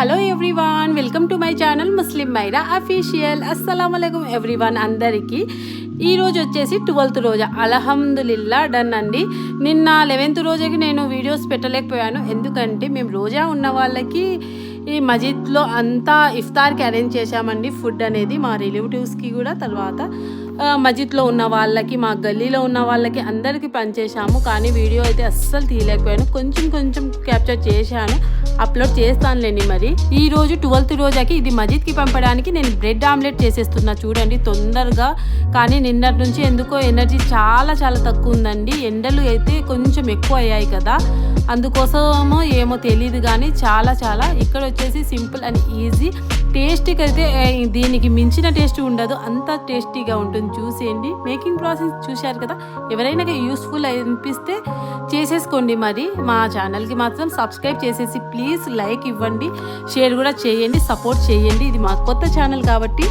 Hello everyone, welcome to my channel Muslim Maira official. అస్సలాము అలైకుం everyone అందరికీ. ఈరోజు వచ్చేసి 12th రోజా, అల్హమ్దులిల్లా డన్ అండి. నిన్న 11th రోజాకి నేను వీడియోస్ పెట్టలేకపోయాను, ఎందుకంటే మేము రోజా ఉన్న వాళ్ళకి ఈ మజీద్లో అంతా ఇఫ్తార్కి అరేంజ్ చేశామండి. ఫుడ్ అనేది మా రిలేటివ్స్కి కూడా, తర్వాత మజీద్లో ఉన్న వాళ్ళకి, మా గల్లీలో ఉన్న వాళ్ళకి అందరికీ పనిచేసాము. కానీ వీడియో అయితే అస్సలు తీయలేకపోయాను, కొంచెం క్యాప్చర్ చేశాను, అప్లోడ్ చేస్తానులేండి. మరి ఈ రోజు 12th రోజాకి ఇది మజీద్కి పంపడానికి నేను బ్రెడ్ ఆమ్లెట్ చేసేస్తున్నా. చూడండి తొందరగా. కానీ నిన్నటి నుంచి ఎందుకో ఎనర్జీ చాలా తక్కువ ఉందండి. ఎండలు అయితే కొంచెం ఎక్కువ అయ్యాయి కదా, అందుకోసమో ఏమో తెలియదు. కానీ చాలా ఇక్కడ వచ్చేసి సింపుల్ అండ్ ఈజీ. టేస్ట్కి అయితే దీనికి మించిన టేస్ట్ ఉండదు, అంత టేస్టీగా ఉంటుంది. చూసేయండి, మేకింగ్ ప్రాసెస్ చూశారు కదా. ఎవరైనా యూస్ఫుల్ అనిపిస్తే చేసేసుకోండి. మరి మా ఛానల్కి మాత్రం సబ్స్క్రైబ్ చేసేసి ప్లీజ్ లైక్ ఇవ్వండి, షేర్ కూడా చేయండి, సపోర్ట్ చేయండి. ఇది మా కొత్త ఛానల్ కాబట్టి